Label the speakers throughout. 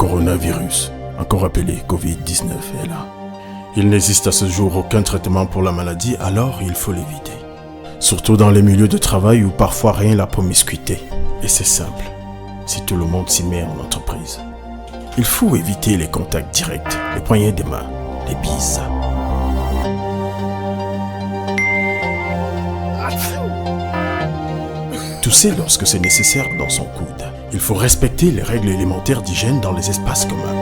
Speaker 1: coronavirus, encore appelé Covid-19, est là. Il n'existe à ce jour aucun traitement pour la maladie, alors il faut l'éviter. Surtout dans les milieux de travail où parfois rien la promiscuité. Et c'est simple, si tout le monde s'y met en entreprise. Il faut éviter les contacts directs, les poignées des mains, les bises. Tousser lorsque c'est nécessaire dans son coude. Il faut respecter les règles élémentaires d'hygiène dans les espaces communs.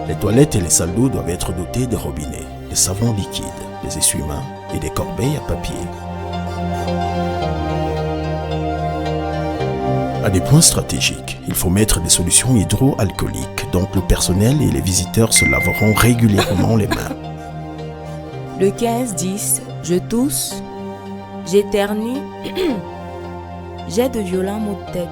Speaker 1: Les toilettes et les salles d'eau doivent être dotées de robinets, de savons liquides, des essuie-mains et des corbeilles à papier. À des points stratégiques, il faut mettre des solutions hydroalcooliques, donc le personnel et les visiteurs se laveront régulièrement les mains.
Speaker 2: Le 15-10, je tousse, j'éternue, j'ai de violents maux de tête.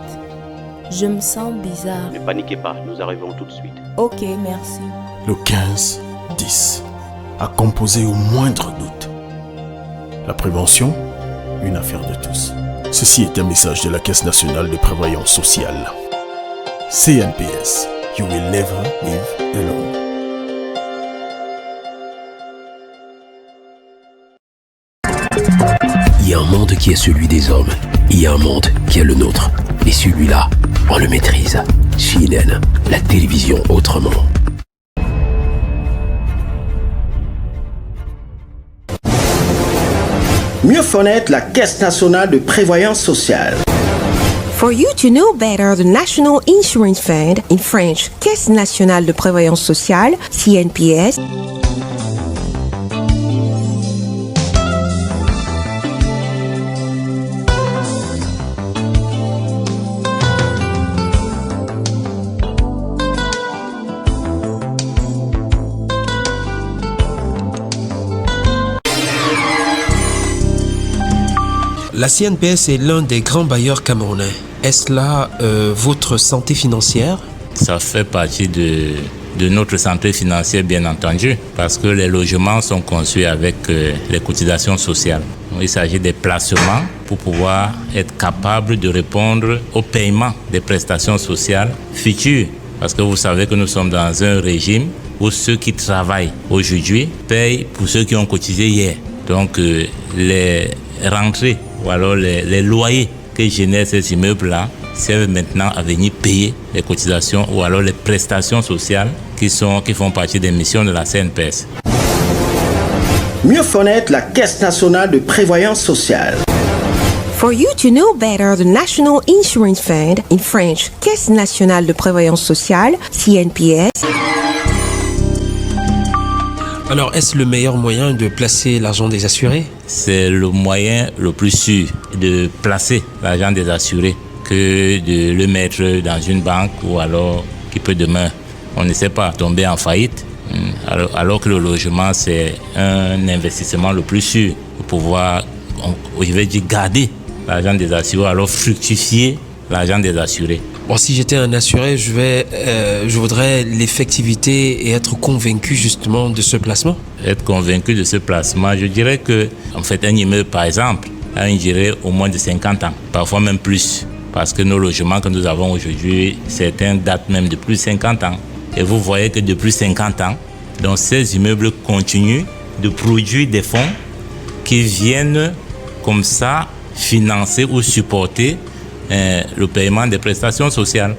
Speaker 2: Je me sens bizarre.
Speaker 3: Ne paniquez pas, nous arriverons tout de suite.
Speaker 2: Ok, merci.
Speaker 1: Le 15-10, à composer au moindre doute. La prévention, une affaire de tous. Ceci est un message de la Caisse nationale de prévoyance sociale. CNPS, you will never live alone.
Speaker 4: Il y a un monde qui est celui des hommes. Il y a un monde qui est le nôtre. Et celui-là, on le maîtrise. CNN, la télévision autrement.
Speaker 5: Mieux connaître la Caisse nationale de prévoyance sociale.
Speaker 6: For you to know better the National Insurance Fund, in French, Caisse nationale de prévoyance sociale, CNPS.
Speaker 7: La CNPS est l'un des grands bailleurs camerounais. Est-ce là votre santé financière?
Speaker 8: Ça fait partie de notre santé financière, bien entendu, parce que les logements sont conçus avec les cotisations sociales. Il s'agit des placements pour pouvoir être capable de répondre au paiement des prestations sociales futures. Parce que vous savez que nous sommes dans un régime où ceux qui travaillent aujourd'hui payent pour ceux qui ont cotisé hier. Donc les rentrées ou alors les loyers que génèrent ces immeubles-là servent maintenant à venir payer les cotisations ou alors les prestations sociales qui font partie des missions de la CNPS.
Speaker 5: Mieux connaître la Caisse nationale de prévoyance sociale.
Speaker 6: For you to know better the National Insurance Fund, in French, Caisse nationale de prévoyance sociale, CNPS.
Speaker 7: Alors, est-ce le meilleur moyen de placer l'argent des assurés?
Speaker 8: C'est le moyen le plus sûr de placer l'argent des assurés que de le mettre dans une banque ou alors qui peut demain, on ne sait pas, tomber en faillite. Alors que le logement, c'est un investissement le plus sûr pour pouvoir, je vais dire, garder l'argent des assurés, alors fructifier l'argent des assurés.
Speaker 7: Bon, si j'étais un assuré, je voudrais l'effectivité et être convaincu justement de ce placement.
Speaker 8: Être convaincu de ce placement, je dirais que, en fait, un immeuble, par exemple, a une durée au moins de 50 ans, parfois même plus. Parce que nos logements que nous avons aujourd'hui, certains datent même de plus de 50 ans. Et vous voyez que depuis 50 ans, donc ces immeubles continuent de produire des fonds qui viennent comme ça financer ou supporter le paiement des prestations sociales.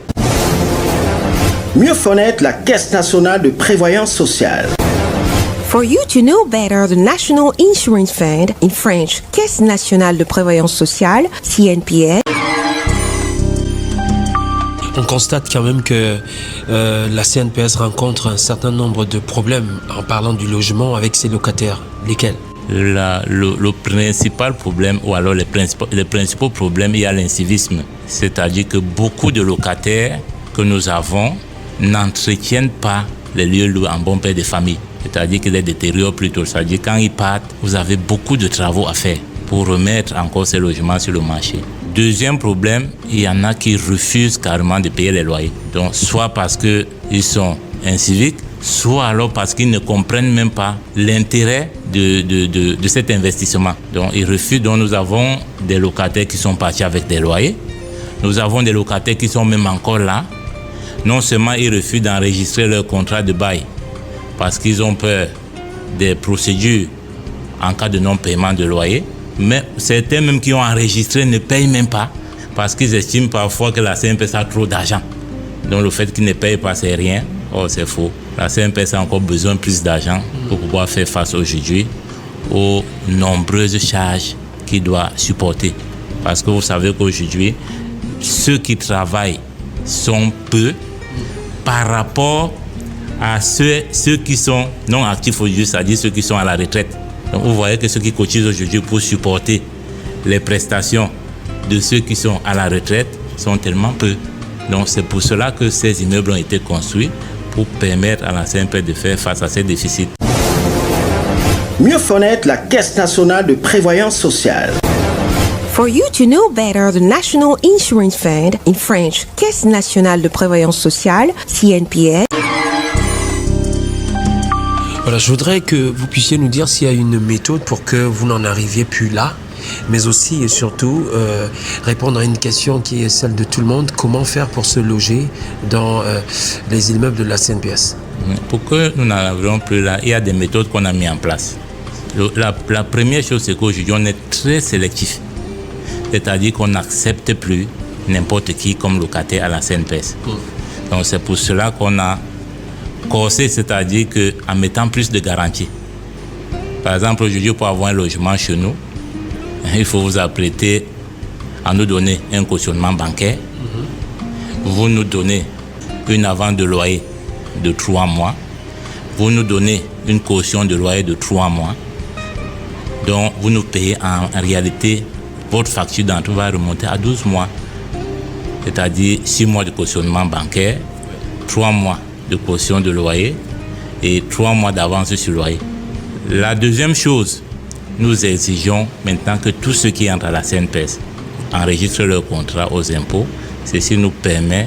Speaker 5: Mieux connaître la Caisse nationale de prévoyance sociale.
Speaker 6: For you to know better the National Insurance Fund, in French, Caisse nationale de prévoyance sociale, CNPS.
Speaker 7: On constate quand même que la CNPS rencontre un certain nombre de problèmes en parlant du logement avec ses locataires. Lesquels?
Speaker 8: Le principal problème, ou alors les principaux problèmes, il y a l'incivisme. C'est-à-dire que beaucoup de locataires que nous avons n'entretiennent pas les lieux loués en bon père de famille. C'est-à-dire qu'ils les détériorent plutôt. C'est-à-dire quand ils partent, vous avez beaucoup de travaux à faire pour remettre encore ces logements sur le marché. Deuxième problème, il y en a qui refusent carrément de payer les loyers. Donc, soit parce qu'ils sont inciviques, soit alors parce qu'ils ne comprennent même pas l'intérêt de cet investissement. Donc, ils refusent. Donc, nous avons des locataires qui sont partis avec des loyers. Nous avons des locataires qui sont même encore là. Non seulement ils refusent d'enregistrer leur contrat de bail parce qu'ils ont peur des procédures en cas de non-paiement de loyer, mais certains même qui ont enregistré ne payent même pas parce qu'ils estiment parfois que la CNPS a trop d'argent. Donc le fait qu'ils ne payent pas, c'est rien. Oh, c'est faux. La CNPS a encore besoin de plus d'argent pour pouvoir faire face aujourd'hui aux nombreuses charges qu'il doit supporter. Parce que vous savez qu'aujourd'hui, ceux qui travaillent sont peu par rapport à ceux qui sont non actifs aujourd'hui, c'est-à-dire ceux qui sont à la retraite. Donc vous voyez que ceux qui cotisent aujourd'hui pour supporter les prestations de ceux qui sont à la retraite sont tellement peu. Donc c'est pour cela que ces immeubles ont été construits pour permettre à la CNPS de faire face à ces déficits.
Speaker 5: Mieux connaître la Caisse nationale de prévoyance sociale.
Speaker 6: For you to know better the National Insurance Fund, in French, Caisse nationale de prévoyance sociale, CNPS.
Speaker 7: Voilà, je voudrais que vous puissiez nous dire s'il y a une méthode pour que vous n'en arriviez plus là, mais aussi et surtout répondre à une question qui est celle de tout le monde, comment faire pour se loger dans les immeubles de la CNPS?
Speaker 8: Pour que nous n'en arrivions plus là, il y a des méthodes qu'on a mises en place. La première chose, c'est qu'aujourd'hui, on est très sélectif. C'est-à-dire qu'on n'accepte plus n'importe qui comme locataire à la CNPS. Donc c'est pour cela qu'on a corsé, c'est-à-dire qu'en mettant plus de garanties. Par exemple, aujourd'hui, pour avoir un logement chez nous, il faut vous apprêter à nous donner un cautionnement bancaire. Vous nous donnez une avance de loyer de 3 mois. Vous nous donnez une caution de loyer de 3 mois. Donc, vous nous payez en réalité, votre facture d'entrée va remonter à 12 mois. C'est-à-dire 6 mois de cautionnement bancaire, 3 mois de caution de loyer et 3 mois d'avance sur loyer. La deuxième chose, nous exigeons maintenant que tous ceux qui entrent à la CNPS enregistrent leur contrat aux impôts. Ceci nous permet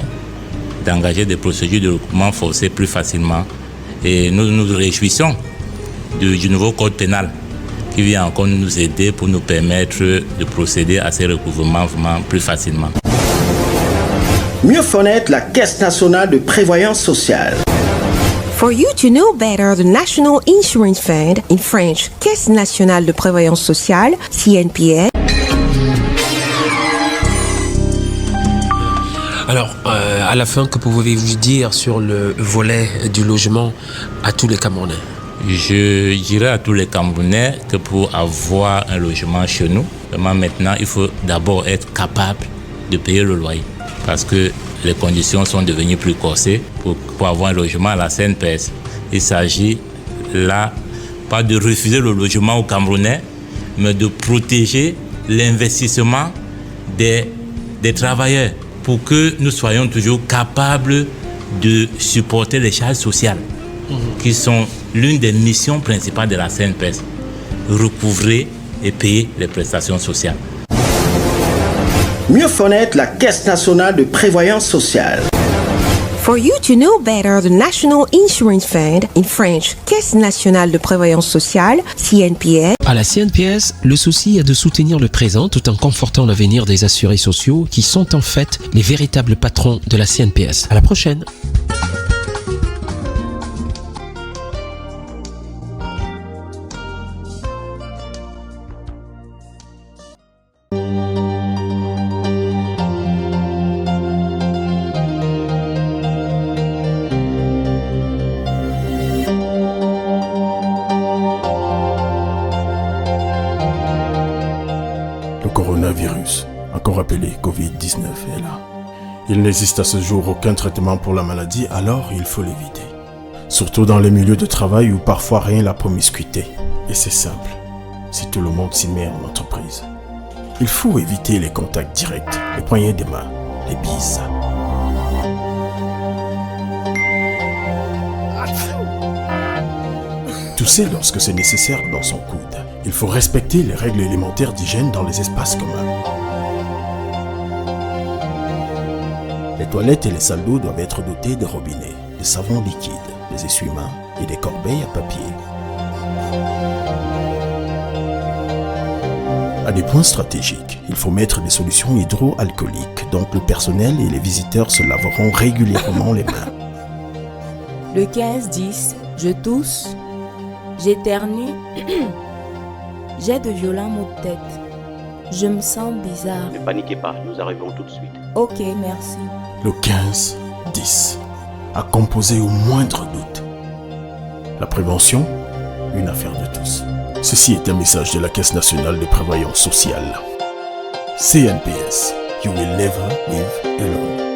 Speaker 8: d'engager des procédures de recoupement forcé plus facilement. Et nous nous réjouissons du nouveau code pénal qui vient encore nous aider pour nous permettre de procéder à ces recouvrements vraiment plus facilement.
Speaker 5: Mieux connaître la Caisse nationale de prévoyance sociale.
Speaker 6: For you to know better the National Insurance Fund, in French, Caisse nationale de prévoyance sociale, CNPS.
Speaker 7: Alors, à la fin, que pouvez-vous dire sur le volet du logement à tous les Camerounais?
Speaker 8: Je dirais à tous les Camerounais que pour avoir un logement chez nous, maintenant, il faut d'abord être capable de payer le loyer. Parce que les conditions sont devenues plus corsées pour avoir un logement à la CNPS. Il s'agit là, pas de refuser le logement aux Camerounais, mais de protéger l'investissement des travailleurs pour que nous soyons toujours capables de supporter les charges sociales qui sont l'une des missions principales de la CNPS, recouvrer et payer les prestations sociales.
Speaker 5: Mieux connaître la Caisse nationale de prévoyance sociale.
Speaker 6: For you to know better the National Insurance Fund, in French, Caisse nationale de prévoyance sociale, CNPS.
Speaker 4: À la CNPS, le souci est de soutenir le présent tout en confortant l'avenir des assurés sociaux qui sont en fait les véritables patrons de la CNPS. À la prochaine.
Speaker 1: Coronavirus, encore appelé Covid-19, est là. Il n'existe à ce jour aucun traitement pour la maladie, alors il faut l'éviter. Surtout dans les milieux de travail où parfois rien la promiscuité. Et c'est simple, si tout le monde s'y met en entreprise. Il faut éviter les contacts directs, les poignées des mains, les bises. Tousser lorsque c'est nécessaire dans son coude. Il faut respecter les règles élémentaires d'hygiène dans les espaces communs. Les toilettes et les salles d'eau doivent être dotées de robinets, de savon liquide, des essuie-mains et des corbeilles à papier. À des points stratégiques, il faut mettre des solutions hydroalcooliques, donc le personnel et les visiteurs se laveront régulièrement les mains.
Speaker 2: Le 15-10, je tousse, j'éternue, j'ai de violents maux de tête. Je me sens bizarre.
Speaker 3: Ne paniquez pas, nous arrivons tout de suite.
Speaker 2: Ok, merci.
Speaker 1: Le 15-10, à composer au moindre doute. La prévention, une affaire de tous. Ceci est un message de la Caisse nationale de prévoyance sociale. CNPS, you will never live alone.